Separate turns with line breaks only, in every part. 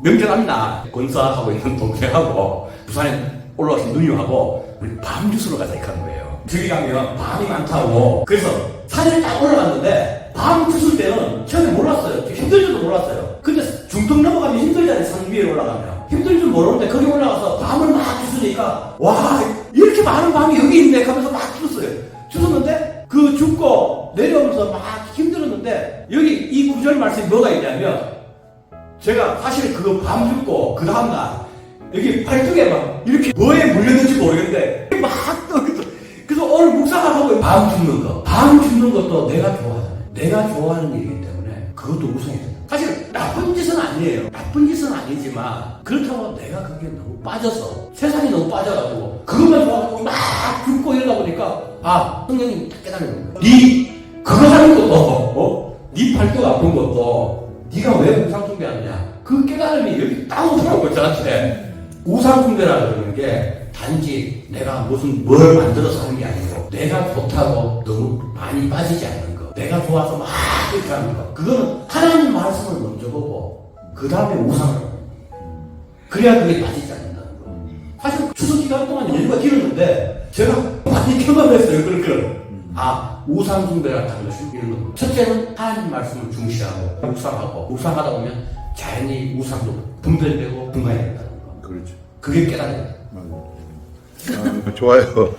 명절합니다. 건사하고 있는 동생하고 부산에 올라와서 누님하고 우리 밤 주스러 가자 이렇게 하는 거예요. 저기 가면 밤이 많다고. 그래서 산에 딱 올라갔는데 밤 주술 때는 처음에 몰랐어요. 힘들지도 몰랐어요. 근데 중턱 넘어가면 힘들잖아요. 산 위에 올라가면. 힘들 줄 모르는데 거기 올라가서 밤을 막 주스니까 와 이렇게 많은 밤이 여기 있네 하면서 막 주웠어요. 주웠는데 그 죽고 내려오면서 막 힘들었는데 여기 이 구절 말씀이 뭐가 있냐면 제가 사실 그거 밤 죽고 그 다음날 여기 팔뚝에 막 이렇게 뭐에 물렸는지 모르겠는데 막 그래서 오늘 묵상을 하고 밤 죽는 거. 밤 죽는 것도 내가 좋아하잖아요. 내가 좋아하는 일이기 때문에 그것도 우상이 된다. 사실 나쁜 짓은 아니에요. 나쁜 짓은 아니지만 그렇다고 내가 그게 너무 빠져서 세상이 너무 빠져가지고 그것만 좋아하고 막 죽고 이러다 보니까 성령님 딱 깨달는 거예요. 네 그거 하는 것도 네 팔뚝 아픈 것도 네가 왜 우상 숭배하느냐 그 깨달음이 여기 딱 오더라고요. 저한테 우상 숭배라고 그러는 게 단지 내가 무슨 뭘 만들어서 하는 게 아니고 내가 좋다고 너무 많이 빠지지 않는 거 내가 좋아서 막 이렇게 하는 거 그거는 하나님 말씀을 먼저 보고 그 다음에 우상을 보고 그래야 그게 빠지지 않는다는 거. 사실 추석 기간 동안 연휴가 길었는데 제가 많이 경험했어요. 그렇게 우상 숭배라는 것이 이런 거. 첫째는 하나님 말씀을 중시하고 묵상하다 보면 자연히 우상도 분별되고 분간이 된다는 거.
그렇죠.
그게 깨달아요.
좋아요.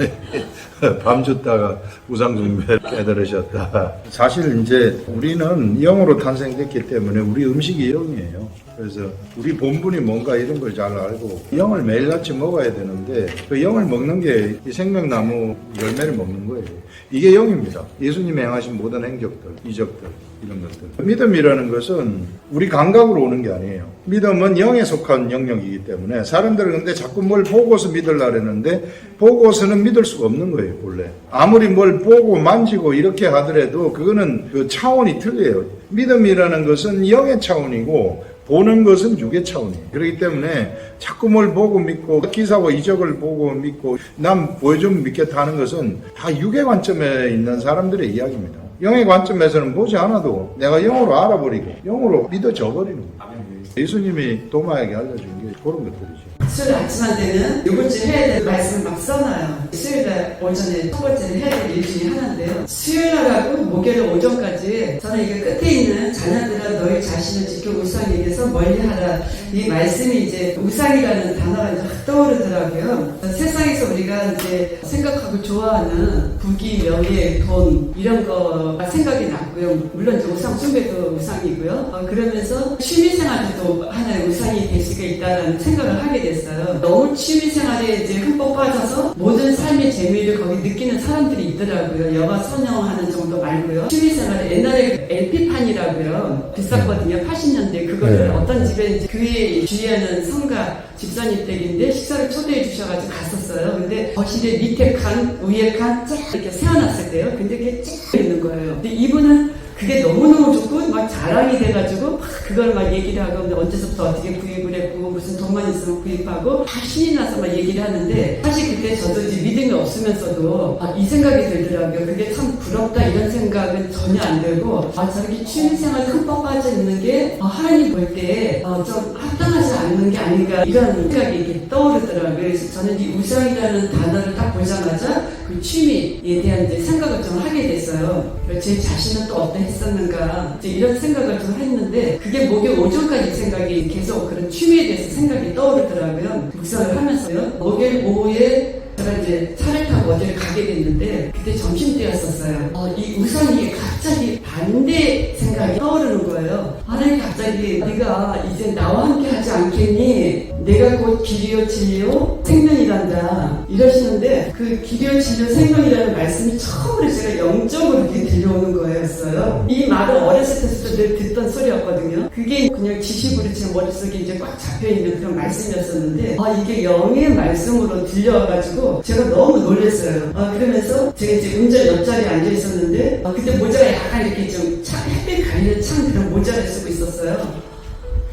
밤 줬다가 우상숭배 깨달으셨다. 사실 이제 우리는 영으로 탄생됐기 때문에 우리 음식이 영이에요. 그래서 우리 본분이 뭔가 이런 걸 잘 알고 영을 매일같이 먹어야 되는데 그 영을 먹는 게 이 생명나무 열매를 먹는 거예요. 이게 영입니다. 예수님이 행하신 모든 행적들, 이적들 이런 것들. 믿음이라는 것은 우리 감각으로 오는 게 아니에요. 믿음은 영에 속한 영역이기 때문에 사람들은 근데 자꾸 뭘 보고서 믿으려고 했는데 보고서는 믿을 수가 없는 거예요. 원래 아무리 뭘 보고 만지고 이렇게 하더라도 그거는 그 차원이 틀려요. 믿음이라는 것은 영의 차원이고 보는 것은 육의 차원이에요. 그렇기 때문에 자꾸 뭘 보고 믿고 기사와 이적을 보고 믿고 남 보여주면 믿겠다 하는 것은 다 육의 관점에 있는 사람들의 이야기입니다. 영의 관점에서는 보지 않아도 내가 영으로 알아버리고 영으로 믿어져 버리는 거예요. 예수님이 도마에게 알려준 게 그런 것들이죠.
수요일 아침할 때는 요번 주 해야 될 말씀을 막 써놔요. 수요일날 오전에 첫 번째는 해야 될 일 중에 하나인데요. 수요일날하고 목요일 오전까지 저는 이게 끝에 있는 자녀들아 너희 자신을 지켜 우상에게서 멀리하라. 이 말씀이 이제 우상이라는 단어가 이제 확 떠오르더라고요. 세상에서 우리가 이제 생각하고 좋아하는 부귀, 명예, 돈 이런 거가 생각이 났고요. 물론 이제 우상 숭배도 우상이고요. 그러면서 취미생활도 하나의 우상이 될 수가 있다는 생각을 하게 됐어요. 너무 취미생활에 이제 흠뻑 빠져서 모든 삶의 재미를 거기 느끼는 사람들이 있더라고요. 여가 선영하는 정도 말고요. 취미생활에 옛날에 LP판이라고요. 비쌌거든요. 80년대 그거를 어떤 집에 이제 교회에 주의하는 성가 집사님 댁인데 식사를 초대해 주셔가지고 갔었어요. 근데 거실에 밑에 칸, 위에 칸 쫙 이렇게 세워놨을 때요. 근데 그게 쫙 있는 거예요. 근데 이분은 그게 너무너무 좋고 막 자랑이 돼가지고 막 그걸 막 얘기를 하고 언제서부터 어떻게 구입을 했고 무슨 돈만 있으면 구입하고 다 신이 나서 막 얘기를 하는데 사실 그때 저도 이제 믿음이 없으면서도 이 생각이 들더라고요. 그게 참 부럽다 이런 생각은 전혀 안 들고 저렇게 취미생활 흠뻑 빠져 있는 게 하나님 볼 때 좀 합당하지 않는 게 아닌가 이런 생각이 이렇게 떠오르더라고요. 그래서 저는 이 우상이라는 단어를 딱 보자마자 그 취미에 대한 이제 생각을 좀 하게 됐어요. 제 자신은 또 어떠했었는가 이제 이런 생각을 좀 했는데 그게 목요일 오전까지 생각이 계속 그런 취미에 대해서 생각이 떠오르더라고요. 묵상을 하면서요. 목요일 오후에 제가 이제 차를 타고 어디를 가게 됐는데 그때 점심때였었어요. 이 우상이 갑자기 반대 생각이 떠오르는 거예요. 하나님 갑자기 네가 이제 나와 함께 하지 않겠니? 내가 곧 길이요 진리요 생명이란다 이러시는데 그 길이요 진리요 생명이라는 말씀이 처음으로 제가 영적으로 이렇게 들려오는 거였어요. 이 말은 어렸을 때부터 늘 듣던 소리였거든요. 그게 그냥 지식으로 제 머릿속에 이제 꽉 잡혀있는 그런 말씀이었었는데 이게 영의 말씀으로 들려와가지고 제가 너무 놀랐어요. 그러면서 제가 이제 운전 옆자리에 앉아 있었는데 그때 모자가 약간 이렇게 좀 햇빛 가리는 창 그런 모자를 쓰고 있었어요.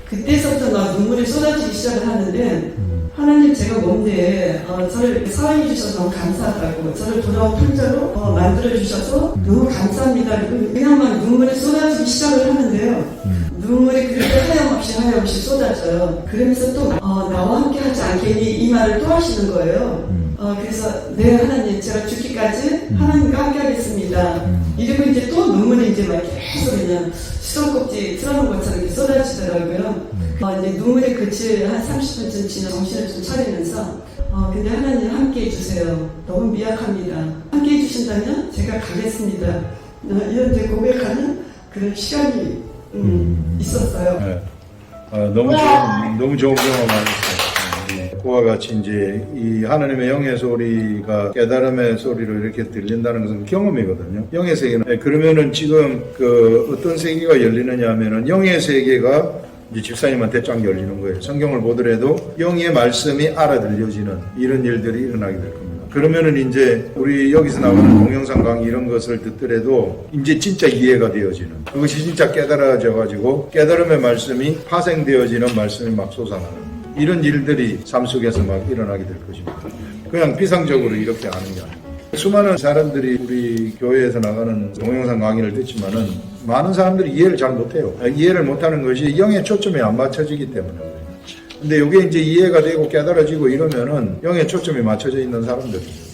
그때서부터 막 눈물이 쏟아지기 시작을 하는데 하나님 제가 뭔데 저를 사랑해 주셔서 너무 감사하다고 저를 돌아온 편자로 만들어 주셔서 너무 감사합니다. 그냥 막 눈물이 쏟아지기 시작을 하는데요. 눈물이 그렇게 하염없이 하염없이 쏟아져요. 그러면서 또 나와 함께 하지 않겠니 이 말을 또 하시는 거예요. 그래서 네 하나님 제가 죽기까지 하나님과 함께 하겠습니다. 이러고 이제 또 눈물이 이제 막 계속 그냥 수정꼭지 틀어놓은 것처럼 이렇게 쏟아지더라고요. 이제 눈물이 그칠 한 30분쯤 지나 정신을 좀 차리면서 근데 하나님 함께 해주세요. 너무 미약합니다. 함께 해주신다면 제가 가겠습니다. 이런 이제 고백하는 그런 시간이 있었어요.
네. 너무 좋은 경험하셨어요. 그와 같이 이제 이 하나님의 영의 소리가 깨달음의 소리로 이렇게 들린다는 것은 경험이거든요. 영의 세계는 그러면은 지금 그 어떤 세계가 열리느냐 하면은 영의 세계가 이제 집사님한테 쫙 열리는 거예요. 성경을 보더라도 영의 말씀이 알아들려지는 이런 일들이 일어나게 될 겁니다. 그러면은 이제 우리 여기서 나오는 동영상 강의 이런 것을 듣더라도 이제 진짜 이해가 되어지는 그것이 진짜 깨달아져 가지고 깨달음의 말씀이 파생되어지는 말씀이 막 솟아나는 이런 일들이 삶 속에서 막 일어나게 될 것입니다. 그냥 비상적으로 이렇게 하는 게 아니고 수많은 사람들이 우리 교회에서 나가는 동영상 강의를 듣지만은 많은 사람들이 이해를 잘 못해요. 이해를 못하는 것이 영의 초점이 안 맞춰지기 때문에 그래요. 근데 이게 이제 이해가 되고 깨달아지고 이러면은 영의 초점이 맞춰져 있는 사람들이에요.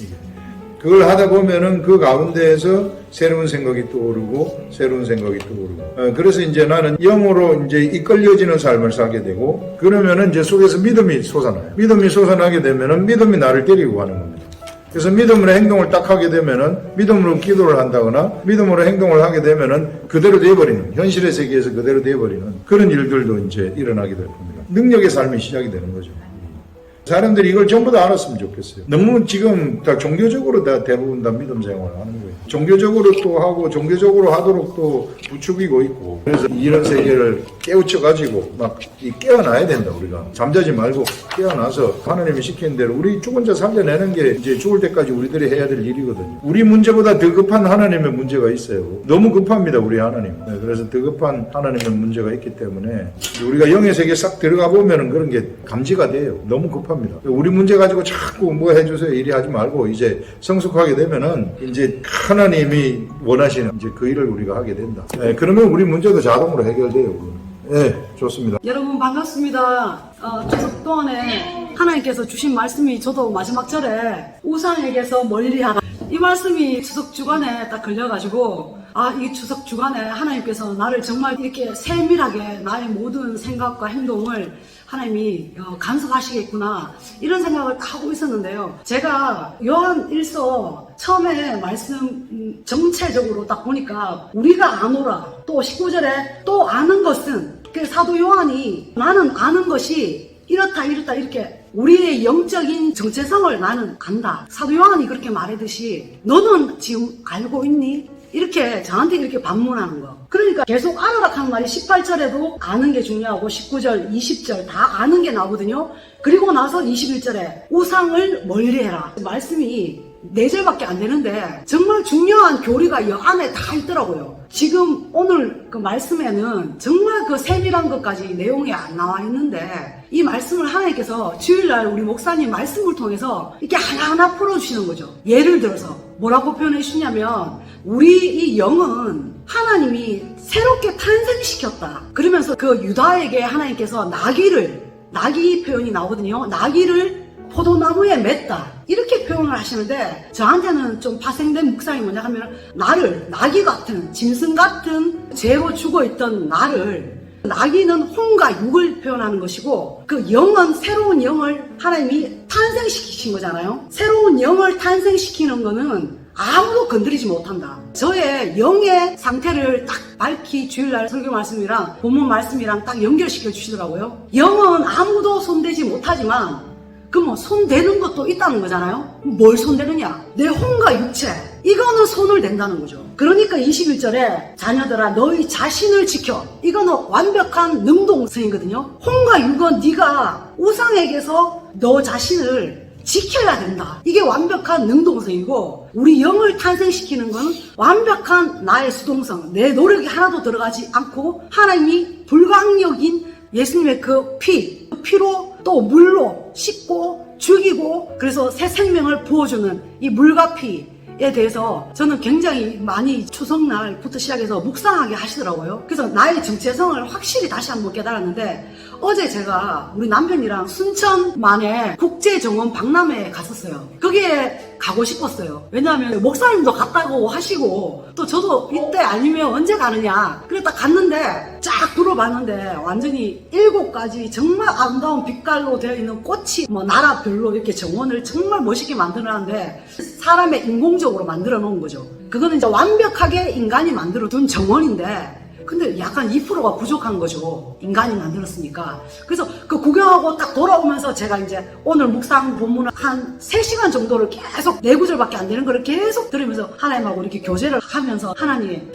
그걸 하다 보면은 그 가운데에서 새로운 생각이 떠오르고 새로운 생각이 떠오르고 그래서 이제 나는 영으로 이제 이끌려지는 삶을 살게 되고 그러면은 이제 속에서 믿음이 솟아나요. 믿음이 솟아나게 되면은 믿음이 나를 데리고 가는 겁니다. 그래서 믿음으로 행동을 딱 하게 되면은 믿음으로 기도를 한다거나 믿음으로 행동을 하게 되면은 그대로 되어버리는 현실의 세계에서 그대로 되어버리는 그런 일들도 이제 일어나게 될 겁니다. 능력의 삶이 시작이 되는 거죠. 사람들이 이걸 전부 다 알았으면 좋겠어요. 너무 지금 다 종교적으로 다 대부분 다 믿음 생활을 하는 거예요. 종교적으로 또 하고 종교적으로 하도록 또 부추기고 있고 그래서 이런 세계를 깨우쳐가지고 막 깨어나야 된다. 우리가 잠자지 말고 깨어나서 하나님이 시키는 대로 우리 죽은 자 살려내는 게 이제 죽을 때까지 우리들이 해야 될 일이거든요. 우리 문제보다 더 급한 하나님의 문제가 있어요. 너무 급합니다. 우리 하나님. 그래서 더 급한 하나님의 문제가 있기 때문에 우리가 영의 세계에 싹 들어가 보면은 그런 게 감지가 돼요. 너무 급합니다. 우리 문제 가지고 자꾸 뭐 해주세요 이리 하지 말고 이제 성숙하게 되면은 이제 하나님이 원하시는 이제 그 일을 우리가 하게 된다. 네, 그러면 우리 문제도 자동으로 해결돼요. 네, 좋습니다.
여러분 반갑습니다. 추석 동안에 하나님께서 주신 말씀이 저도 마지막 절에 우상에게서 멀리하라 이 말씀이 추석 주간에 딱 걸려가지고 이 추석 주간에 하나님께서 나를 정말 이렇게 세밀하게 나의 모든 생각과 행동을 하나님이 간섭하시겠구나 이런 생각을 딱 하고 있었는데요. 제가 요한 1서 처음에 말씀 정체적으로 딱 보니까 우리가 아노라 또 19절에 또 아는 것은 그 사도 요한이 나는 아는 것이 이렇다 이렇게 우리의 영적인 정체성을 나는 안다. 사도 요한이 그렇게 말하듯이 너는 지금 알고 있니? 이렇게 저한테 이렇게 반문하는 거. 그러니까 계속 알아라 하는 말이 18절에도 아는 게 중요하고 19절, 20절 다 아는 게 나오거든요. 그리고 나서 21절에 우상을 멀리해라. 말씀이 4절밖에 안 되는데 정말 중요한 교리가 이 안에 다 있더라고요. 지금 오늘 그 말씀에는 정말 그 세밀한 것까지 내용이 안 나와 있는데 이 말씀을 하나님께서 주일날 우리 목사님 말씀을 통해서 이렇게 하나하나 풀어주시는 거죠. 예를 들어서 뭐라고 표현해 주시냐면 우리 이 영은 하나님이 새롭게 탄생시켰다. 그러면서 그 유다에게 하나님께서 나귀 표현이 나오거든요. 나귀를 포도나무에 맸다. 이렇게 표현을 하시는데 저한테는 좀 파생된 묵상이 뭐냐 하면 나귀 같은 짐승 같은 죄로 죽어있던 나를 나귀는 혼과 육을 표현하는 것이고 그 영은 새로운 영을 하나님이 탄생시키신 거잖아요. 새로운 영을 탄생시키는 거는 아무도 건드리지 못한다. 저의 영의 상태를 딱 밝히 주일날 설교 말씀이랑 본문 말씀이랑 딱 연결시켜 주시더라고요. 영은 아무도 손대지 못하지만 그럼 손대는 것도 있다는 거잖아요. 뭘 손대느냐? 내 혼과 육체 이거는 손을 댄다는 거죠. 그러니까 21절에 자녀들아 너희 자신을 지켜 이거는 완벽한 능동성이거든요. 혼과 육은 네가 우상에게서 너 자신을 지켜야 된다. 이게 완벽한 능동성이고 우리 영을 탄생시키는 건 완벽한 나의 수동성 내 노력이 하나도 들어가지 않고 하나님이 불강력인 예수님의 그 피로 또 물로 씻고 죽이고 그래서 새 생명을 부어주는 이 물과 피 묵상에 대해서 저는 굉장히 많이 추석날부터 시작해서 묵상하게 하시더라고요. 그래서 나의 정체성을 확실히 다시 한번 깨달았는데, 어제 제가 우리 남편이랑 순천만에 국제정원 박람회에 갔었어요. 거기에 가고 싶었어요. 왜냐하면 목사님도 갔다고 하시고 또 저도 이때 아니면 언제 가느냐, 그래 딱 갔는데 쫙 둘러봤는데 완전히 7가지 정말 아름다운 빛깔로 되어 있는 꽃이 뭐 나라별로 이렇게 정원을 정말 멋있게 만들어놨는데, 사람의 인공적으로 만들어 놓은 거죠. 그거는 이제 완벽하게 인간이 만들어 둔 정원인데, 근데 약간 2%가 부족한 거죠. 인간이 만들었으니까. 그래서 그 구경하고 딱 돌아오면서 제가 이제 오늘 묵상 본문을 한 3시간 정도를 계속 4구절밖에 안 되는 걸 계속 들으면서 하나님하고 이렇게 교제를 하면서, 하나님,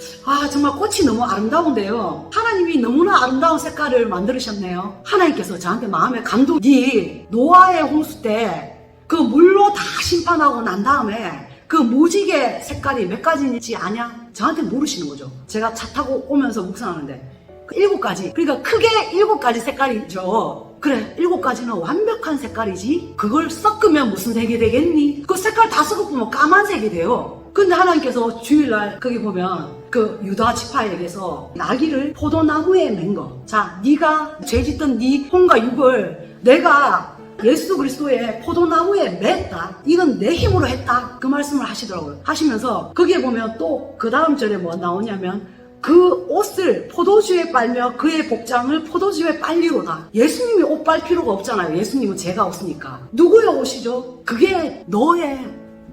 정말 꽃이 너무 아름다운데요. 하나님이 너무나 아름다운 색깔을 만들으셨네요. 하나님께서 저한테 마음에 감동이, 노아의 홍수 때 그 물로 다 심판하고 난 다음에 그 무지개 색깔이 몇 가지인지 아냐? 저한테 모르시는 거죠. 제가 차 타고 오면서 묵상하는데 7가지. 그러니까 크게 7가지 색깔이죠. 그래, 7가지는 완벽한 색깔이지. 그걸 섞으면 무슨 색이 되겠니? 그 색깔 다 섞으면 까만색이 돼요. 근데 하나님께서 주일날 거기 보면 그 유다 지파에게서 나귀를 포도나무에 맨 거. 자, 네가 죄짓던 네 혼과 육을 내가 예수 그리스도의 포도나무에 맸다. 이건 내 힘으로 했다. 그 말씀을 하시더라고요. 하시면서 거기에 보면 또 그 다음 절에 뭐 나오냐면, 그 옷을 포도주에 빨며 그의 복장을 포도주에 빨리로다. 예수님이 옷 빨 필요가 없잖아요. 예수님은 죄가 없으니까. 누구의 옷이죠? 그게 너의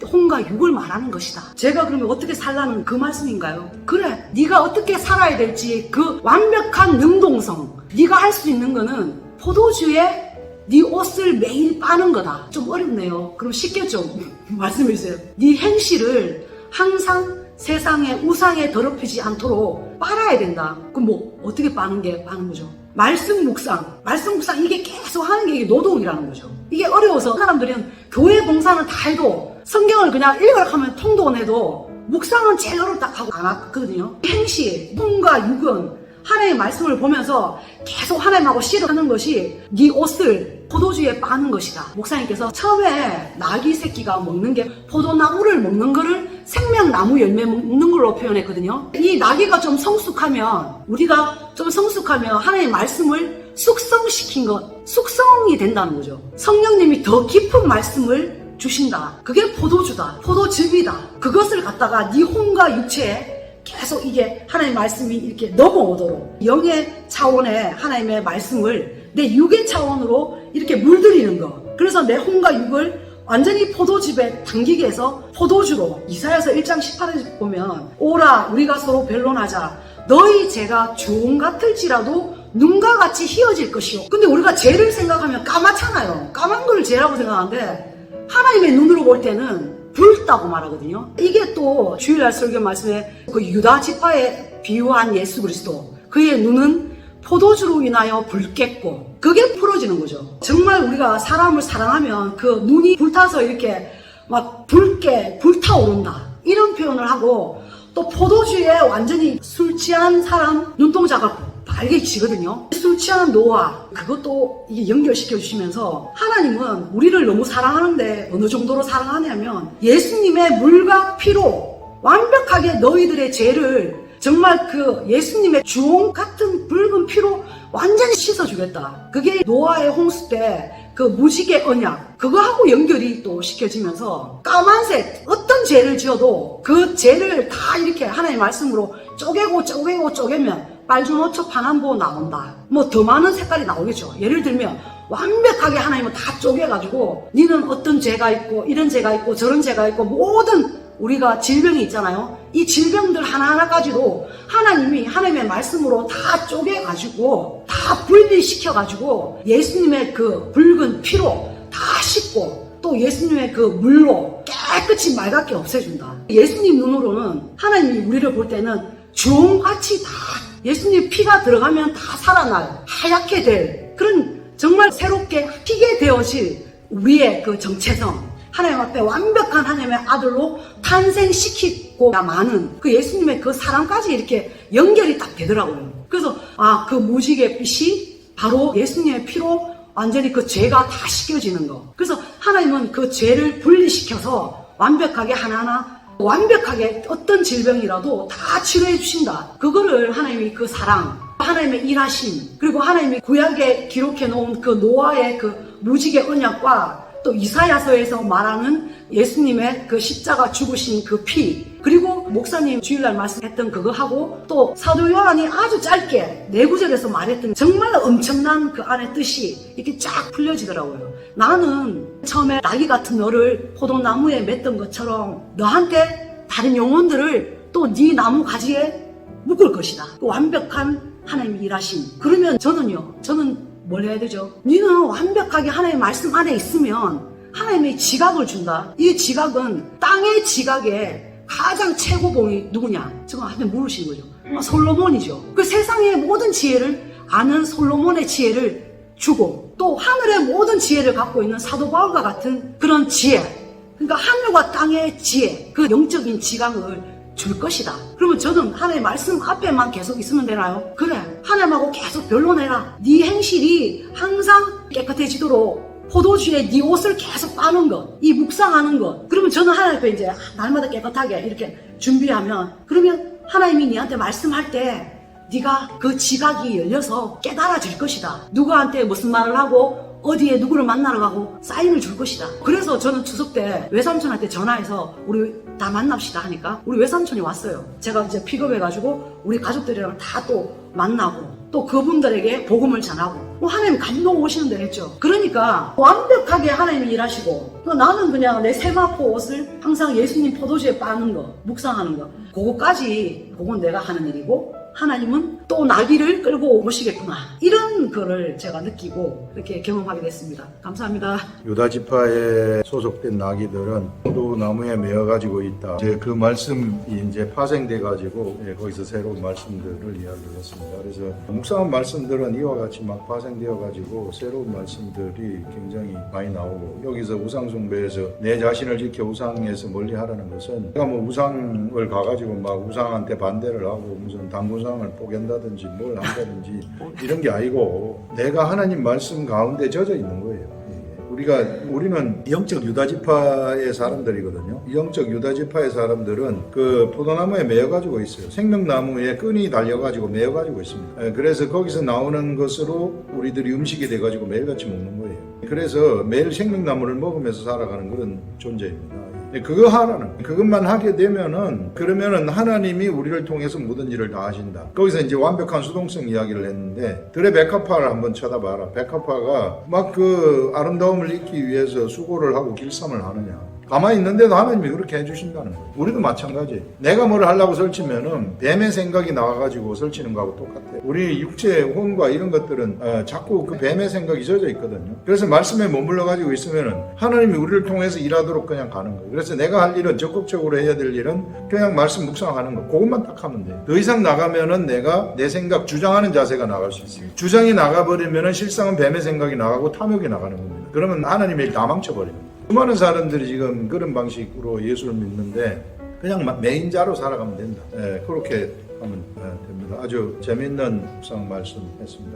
혼과 육을 말하는 것이다. 제가 그러면 어떻게 살라는 그 말씀인가요? 그래, 네가 어떻게 살아야 될지 그 완벽한 능동성, 네가 할 수 있는 거는 포도주에 네 옷을 매일 빠는 거다. 좀 어렵네요. 그럼 쉽게 좀 말씀해 주세요. 네 행실을 항상 세상의 우상에 더럽히지 않도록 빨아야 된다. 그럼 뭐 어떻게 빠는 거죠? 말씀 묵상 이게 계속 하는 게 이게 노동이라는 거죠. 이게 어려워서 사람들은 교회 봉사는 다 해도 성경을 그냥 읽으라 하면 통독은 해도 묵상은 제일 어렵다 하고 안 하거든요. 행실, 혼과 육은 하나님의 말씀을 보면서 계속 하나님하고 씨름하는 것이 네 옷을 포도주에 빠는 것이다. 목사님께서 처음에 나귀 새끼가 먹는 게 포도나무를 먹는 거를 생명나무 열매 먹는 걸로 표현했거든요. 이 나귀가 좀 성숙하면, 우리가 좀 성숙하면 하나님의 말씀을 숙성시킨 것, 숙성이 된다는 거죠. 성령님이 더 깊은 말씀을 주신다. 그게 포도주다. 포도즙이다. 그것을 갖다가 네 혼과 육체에 계속 이게 하나님의 말씀이 이렇게 넘어오도록, 영의 차원의 하나님의 말씀을 내 육의 차원으로 이렇게 물들이는 거. 그래서 내 혼과 육을 완전히 포도즙에 담기게 해서 포도주로, 이사야서 1장 18절 보면, 오라 우리가 서로 변론하자. 너희 죄가 주홍 같을지라도 눈과 같이 희어질 것이요. 근데 우리가 죄를 생각하면 까맣잖아요. 까만 걸 죄라고 생각하는데 하나님의 눈으로 볼 때는 붉다고 말하거든요. 이게 또 주일날 설교 말씀에 그 유다 지파에 비유한 예수 그리스도, 그의 눈은 포도주로 인하여 붉겠고, 그게 풀어지는 거죠. 정말 우리가 사람을 사랑하면 그 눈이 불타서 이렇게 막 붉게 불타오른다, 이런 표현을 하고, 또 포도주에 완전히 술 취한 사람 눈동자가 빨개지거든요. 술 취한 노아, 그것도 이게 연결시켜 주시면서, 하나님은 우리를 너무 사랑하는데 어느 정도로 사랑하냐면 예수님의 물과 피로 완벽하게 너희들의 죄를 정말 그 예수님의 주홍 같은 붉은 피로 완전히 씻어주겠다. 그게 노아의 홍수 때 그 무지개 언약, 그거하고 연결이 또 시켜지면서 까만색, 어떤 죄를 지어도 그 죄를 다 이렇게 하나님의 말씀으로 쪼개면 빨주노초 파남보 나온다. 뭐 더 많은 색깔이 나오겠죠. 예를 들면 완벽하게 하나님은 다 쪼개가지고 니는 어떤 죄가 있고 이런 죄가 있고 저런 죄가 있고, 모든 우리가 질병이 있잖아요. 이 질병들 하나하나까지도 하나님이 하나님의 말씀으로 다 쪼개가지고 다 분리시켜가지고 예수님의 그 붉은 피로 다 씻고, 또 예수님의 그 물로 깨끗이 맑게 없애준다. 예수님 눈으로는 하나님이 우리를 볼 때는 주홍같이 다 예수님 피가 들어가면 다 살아날, 하얗게 될 그런 정말 새롭게 피게 되어질 우리의 그 정체성, 하나님 앞에 완벽한 하나님의 아들로 탄생시키고 많은 그 예수님의 그 사랑까지 이렇게 연결이 딱 되더라고요. 그래서 그 무지개 빛이 바로 예수님의 피로 완전히 그 죄가 다 씻겨지는 거. 그래서 하나님은 그 죄를 분리시켜서 완벽하게 하나하나 완벽하게 어떤 질병이라도 다 치료해 주신다. 그거를 하나님이 그 사랑, 하나님의 일하심, 그리고 하나님이 구약에 기록해 놓은 그 노아의 그 무지개 언약과 또 이사야서에서 말하는 예수님의 그 십자가 죽으신 그 피, 그리고 목사님 주일날 말씀했던 그거 하고 또 사도 요한이 아주 짧게 4구절에서 말했던 정말 엄청난 그 안의 뜻이 이렇게 쫙 풀려지더라고요. 나는 처음에 나귀 같은 너를 포도나무에 맺던 것처럼 너한테 다른 영혼들을 또 네 나무 가지에 묶을 것이다. 그 완벽한 하나님의 일하심. 그러면 저는 뭘 해야 되죠? 너는 완벽하게 하나님의 말씀 안에 있으면 하나님의 지각을 준다. 이 지각은 땅의 지각에 가장 최고봉이 누구냐? 지금 한테 물으신 거죠. 솔로몬이죠. 그 세상의 모든 지혜를 아는 솔로몬의 지혜를 주고 또 하늘의 모든 지혜를 갖고 있는 사도 바울과 같은 그런 지혜, 그러니까 하늘과 땅의 지혜, 그 영적인 지각을 줄 것이다. 그러면 저는 하나님의 말씀 앞에만 계속 있으면 되나요? 그래, 하나님하고 계속 변론해라. 네 행실이 항상 깨끗해지도록 포도주에 네 옷을 계속 빠는 것, 이 묵상하는 것. 그러면 저는 하나님 앞에 이제 날마다 깨끗하게 이렇게 준비하면, 그러면 하나님이 네한테 말씀할 때 네가 그 지각이 열려서 깨달아질 것이다. 누구한테 무슨 말을 하고 어디에 누구를 만나러 가고 사인을 줄 것이다. 그래서 저는 추석 때 외삼촌한테 전화해서 우리 다 만납시다 하니까 우리 외삼촌이 왔어요. 제가 이제 픽업해가지고 우리 가족들이랑 다 또 만나고 또 그분들에게 복음을 전하고 하나님 감동 오시는 데 했죠. 그러니까 완벽하게 하나님이 일하시고 또 나는 그냥 내 세마포 옷을 항상 예수님 포도주에 빠는 거, 묵상하는 거, 그거는 내가 하는 일이고 하나님은 또 나귀를 끌고 오시겠구나. 이런 거를 제가 느끼고 이렇게 경험하게 됐습니다. 감사합니다.
유다 지파에 소속된 나귀들은 포도나무에 매어 가지고 있다. 이제 그 말씀이 이제 파생돼 가지고 거기서 새로운 말씀들을 이야기했습니다. 그래서 묵상한 말씀들은 이와 같이 막 파생되어 가지고 새로운 말씀들이 굉장히 많이 나오고, 여기서 우상 숭배에서 내 자신을 지켜 우상에서 멀리하라는 것은 내가 뭐 우상을 가가지고 막 우상한테 반대를 하고 무슨 당군 우상을 포기한다든지 뭘 한다든지 이런 게 아니고 내가 하나님 말씀 가운데 젖어 있는 거예요. 우리는 영적 유다지파의 사람들이거든요. 영적 유다지파의 사람들은 그 포도나무에 매여가지고 있어요. 생명나무에 끈이 달려가지고 매여가지고 있습니다. 그래서 거기서 나오는 것으로 우리들이 음식이 돼가지고 매일같이 먹는 거예요. 그래서 매일 생명나무를 먹으면서 살아가는 그런 존재입니다. 그거 하라는, 그것만 하게 되면은, 그러면은 하나님이 우리를 통해서 모든 일을 다 하신다. 거기서 이제 완벽한 수동성 이야기를 했는데, 들의 백합화를 한번 쳐다봐라. 백합화가 막 그 아름다움을 잊기 위해서 수고를 하고 길쌈을 하느냐. 가만히 있는데도 하나님이 그렇게 해주신다는 거예요. 우리도 마찬가지예요. 내가 뭘 하려고 설치면은 뱀의 생각이 나와가지고 설치는 거하고 똑같아요. 우리 육체의 혼과 이런 것들은 자꾸 그 뱀의 생각이 젖어 있거든요. 그래서 말씀에 머물러가지고 있으면은 하나님이 우리를 통해서 일하도록 그냥 가는 거예요. 그래서 내가 할 일은, 적극적으로 해야 될 일은 그냥 말씀 묵상하는 거. 그것만 딱 하면 돼요. 더 이상 나가면은 내가 내 생각, 주장하는 자세가 나갈 수 있어요. 주장이 나가버리면은 실상은 뱀의 생각이 나가고 탐욕이 나가는 겁니다. 그러면 하나님의 일 다 망쳐버리는 거예요. 수많은 사람들이 지금 그런 방식으로 예수를 믿는데 그냥 매인자로 살아가면 된다. 그렇게 하면 됩니다. 아주 재미있는 묵상 말씀했습니다.